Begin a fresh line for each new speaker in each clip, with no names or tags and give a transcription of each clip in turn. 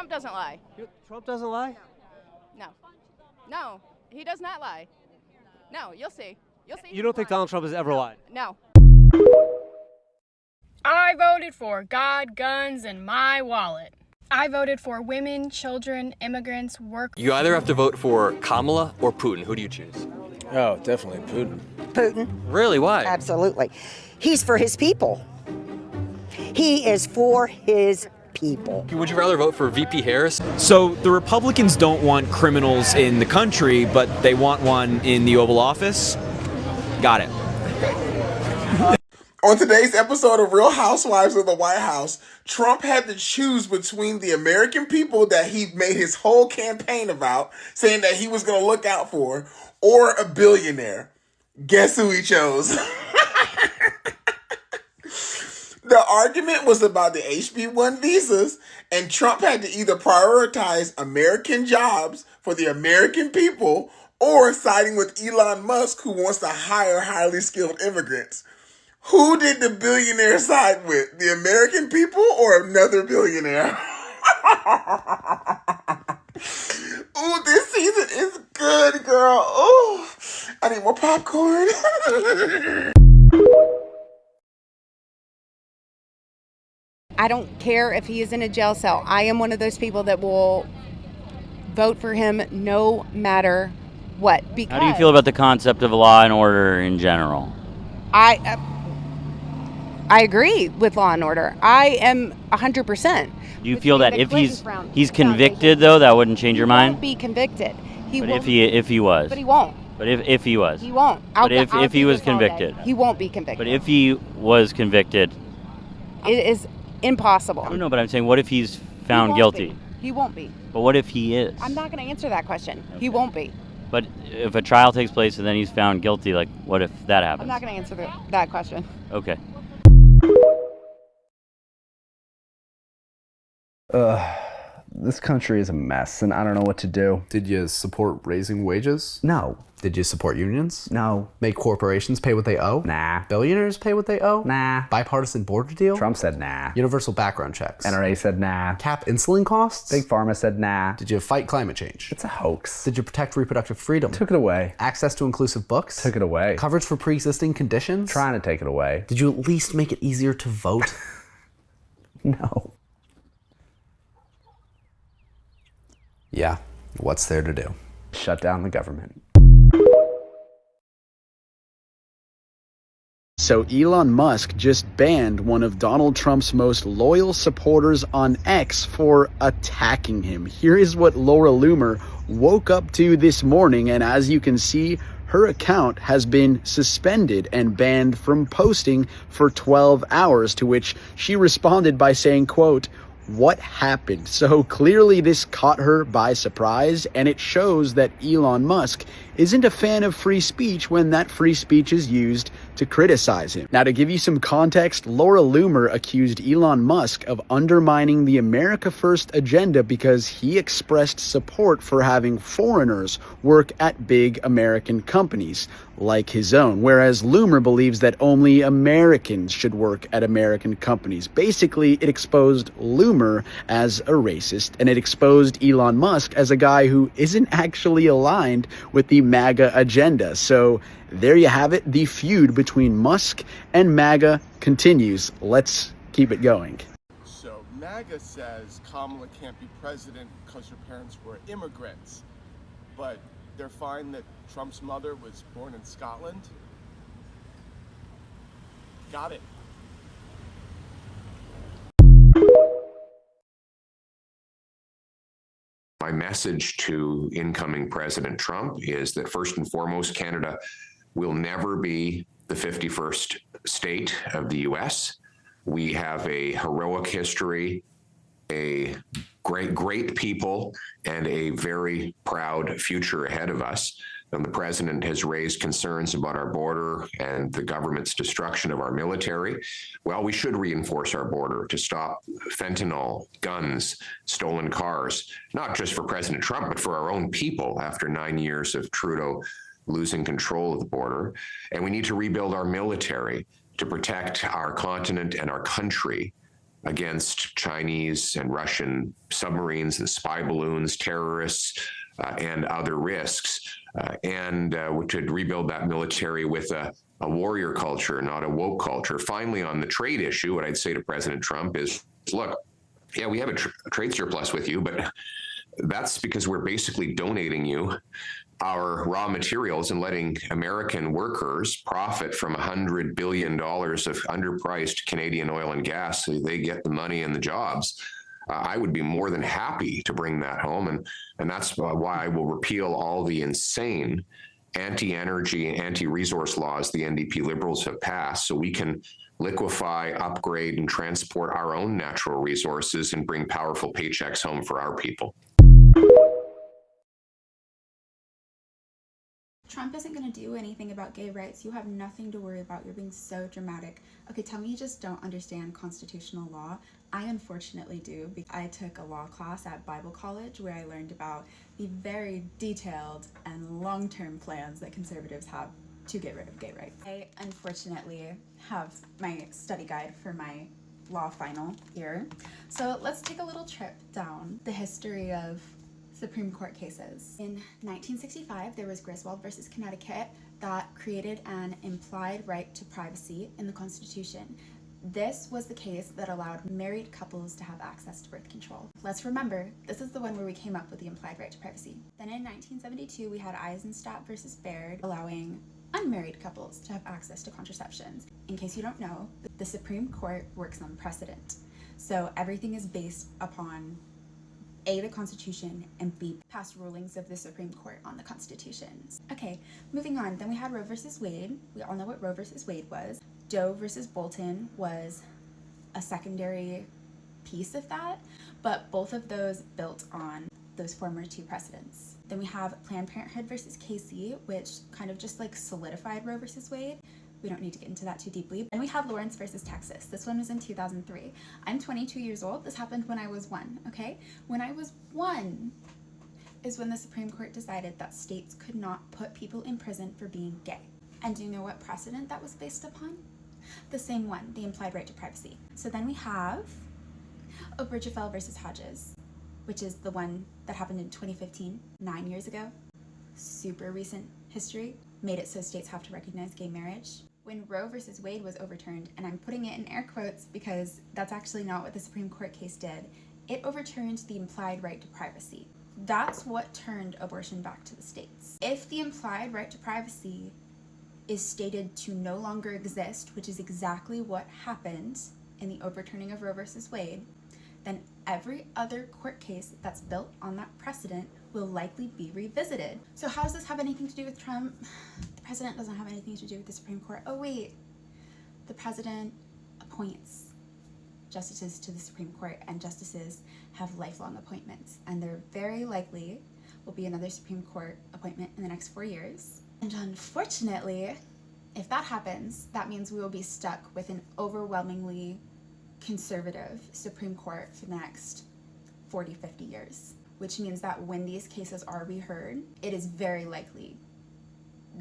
Trump doesn't lie.
Trump doesn't lie?
No. No, he does not lie. No, you'll see. You'll see.
You don't think Donald Trump has ever lied?
No.
I voted for God, guns, and my wallet. I voted for women, children, immigrants, workers.
You either have to vote for Kamala or Putin. Who do you choose?
Oh, definitely Putin.
Putin.
Really? Why?
Absolutely. He's for his people. He is for his people.
Would you rather vote for VP Harris?
So the Republicans don't want criminals in the country, but they want one in the Oval Office? Got it.
On today's episode of Real Housewives of the White House, Trump had to choose between the American people that he made his whole campaign about, saying that he was going to look out for, or a billionaire. Guess who he chose? The argument was about the HB1 visas, and Trump had to either prioritize American jobs for the American people or siding with Elon Musk, who wants to hire highly skilled immigrants. Who did the billionaire side with? The American people or another billionaire? Ooh, this season is good, girl. Ooh, I need more popcorn.
I don't care if he is in a jail cell. I am one of those people that will vote for him no matter what. Because
how do you feel about the concept of law and order in general?
I agree with law and order. I am 100%.
Do you feel that if he's convicted, though, that wouldn't change your mind?
He won't be convicted.
But if he was.
But he won't.
But if he was.
He won't.
But if he was convicted.
He won't be convicted.
But if he was convicted.
It is impossible.
No, but I'm saying, what if he's found guilty?
He won't be.
But what if he is?
I'm not going to answer that question. Okay. He won't be.
But if a trial takes place and then he's found guilty, like, what if that happens?
I'm not going to answer that question.
Okay.
This country is a mess, and I don't know what to do.
Did you support raising wages?
No.
Did you support unions?
No.
Make corporations pay what they owe?
Nah.
Billionaires pay what they owe?
Nah.
Bipartisan border deal?
Trump said nah.
Universal background checks?
NRA said nah.
Cap insulin costs?
Big Pharma said nah.
Did you fight climate change?
It's a hoax.
Did you protect reproductive freedom?
Took it away.
Access to inclusive books?
Took it away.
Coverage for pre-existing conditions?
Trying to take it away.
Did you at least make it easier to vote?
No.
Yeah, what's there to do?
Shut down the government.
So Elon Musk just banned one of Donald Trump's most loyal supporters on X for attacking him. Here is what Laura Loomer woke up to this morning, and as you can see, her account has been suspended and banned from posting for 12 hours, to which she responded by saying, quote, "What happened?" So clearly this caught her by surprise, and it shows that Elon Musk isn't a fan of free speech when that free speech is used to criticize him. Now, to give you some context, Laura Loomer accused Elon Musk of undermining the America First agenda because he expressed support for having foreigners work at big American companies like his own, whereas Loomer believes that only Americans should work at American companies. Basically, it exposed Loomer as a racist, and it exposed Elon Musk as a guy who isn't actually aligned with the MAGA agenda. So there you have it. The feud between Musk and MAGA continues. Let's keep it going.
So MAGA says Kamala can't be president because her parents were immigrants, but they're fine that Trump's mother was born in Scotland? Got it.
My message to incoming President Trump is that first and foremost, Canada will never be the 51st state of the U.S. We have a heroic history, a great people, and a very proud future ahead of us. And the president has raised concerns about our border and the government's destruction of our military. Well, we should reinforce our border to stop fentanyl, guns, stolen cars, not just for President Trump, but for our own people after 9 years of Trudeau losing control of the border. And we need to rebuild our military to protect our continent and our country against Chinese and Russian submarines and spy balloons, terrorists, and other risks, and to rebuild that military with a warrior culture, not a woke culture. Finally, on the trade issue, what I'd say to President Trump is, look, yeah, we have a trade surplus with you, but that's because we're basically donating you our raw materials and letting American workers profit from $100 billion of underpriced Canadian oil and gas so they get the money and the jobs. I would be more than happy to bring that home. And that's why I will repeal all the insane anti-energy, anti-resource laws the NDP Liberals have passed so we can liquefy, upgrade, and transport our own natural resources and bring powerful paychecks home for our people.
Trump isn't going to do anything about gay rights. You have nothing to worry about. You're being so dramatic. Okay, tell me you just don't understand constitutional law. I unfortunately do. I took a law class at Bible College where I learned about the very detailed and long-term plans that conservatives have to get rid of gay rights. I unfortunately have my study guide for my law final here. So let's take a little trip down the history of Supreme Court cases. In 1965, there was Griswold versus Connecticut that created an implied right to privacy in the Constitution. This was the case that allowed married couples to have access to birth control. Let's remember, this is the one where we came up with the implied right to privacy. Then in 1972, we had Eisenstadt versus Baird, allowing unmarried couples to have access to contraceptions. In case you don't know, the Supreme Court works on precedent. So everything is based upon A, the Constitution, and B, past rulings of the Supreme Court on the Constitution. Okay, moving on. Then we had Roe versus Wade. We all know what Roe versus Wade was. Doe versus Bolton was a secondary piece of that, but both of those built on those former two precedents. Then we have Planned Parenthood versus Casey, which kind of just like solidified Roe versus Wade. We don't need to get into that too deeply. And we have Lawrence versus Texas. This one was in 2003. I'm 22 years old. This happened when I was 1, okay? When I was 1 is when the Supreme Court decided that states could not put people in prison for being gay. And do you know what precedent that was based upon? The same one, the implied right to privacy. So then we have Obergefell versus Hodges, which is the one that happened in 2015, 9 years ago. Super recent history, made it so states have to recognize gay marriage. When Roe versus Wade was overturned, and I'm putting it in air quotes because that's actually not what the Supreme Court case did, it overturned the implied right to privacy. That's what turned abortion back to the states. If the implied right to privacy is stated to no longer exist, which is exactly what happened in the overturning of Roe versus Wade, then every other court case that's built on that precedent will likely be revisited. So how does this have anything to do with Trump? The president doesn't have anything to do with the Supreme Court. Oh wait, the president appoints justices to the Supreme Court, and justices have lifelong appointments, and there very likely will be another Supreme Court appointment in the next 4 years. And unfortunately, if that happens, that means we will be stuck with an overwhelmingly conservative Supreme Court for the next 40, 50 years, which means that when these cases are reheard, it is very likely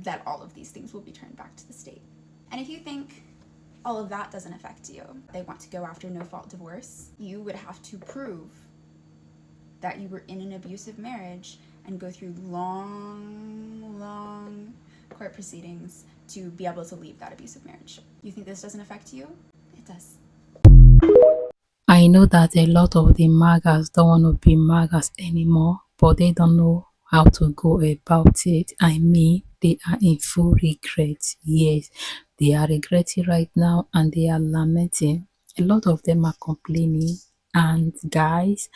that all of these things will be turned back to the state. And if you think all of that doesn't affect you, they want to go after no-fault divorce, you would have to prove that you were in an abusive marriage and go through long court proceedings to be able to leave that abusive marriage. You think this doesn't affect you? It does.
I know that a lot of the MAGAs don't want to be MAGAs anymore, but they don't know how to go about it. I mean, they are in full regret. Yes, they are regretting right now and they are lamenting. A lot of them are complaining. And guys,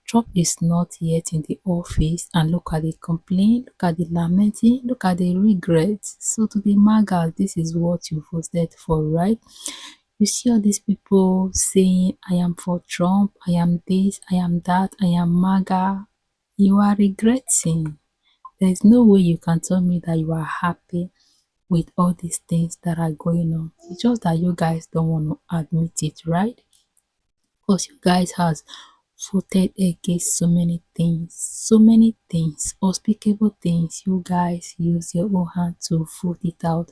Trump is not yet in the office, and look at the complaint, look at the lamenting, look at the regrets. So to the MAGAs, this is what you voted for, right? You see all these people saying, I am for Trump, I am this, I am that, I am MAGA. You are regretting. There is no way you can tell me that you are happy with all these things that are going on. It's just that you guys don't want to admit it, right? Because you guys has voted against so many things, unspeakable things. You guys use your own hand to vote it out.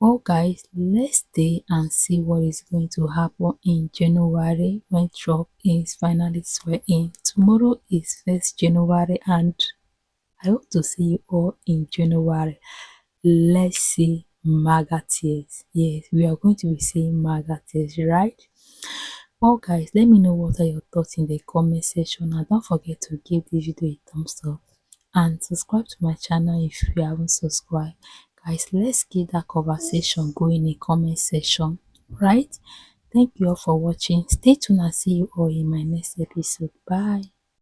Well, guys, let's stay and see what is going to happen in January when Trump is finally swearing in. Tomorrow is 1st January, and I hope to see you all in January. Let's see MAGA tears. Yes, we are going to be seeing MAGA tears, right? Well, guys, let me know what are your thoughts in the comment section, and don't forget to give this video a thumbs up and subscribe to my channel if you haven't subscribed. Guys, let's keep that conversation going in the comment section, right? Thank you all for watching. Stay tuned and see you all in my next episode. Bye.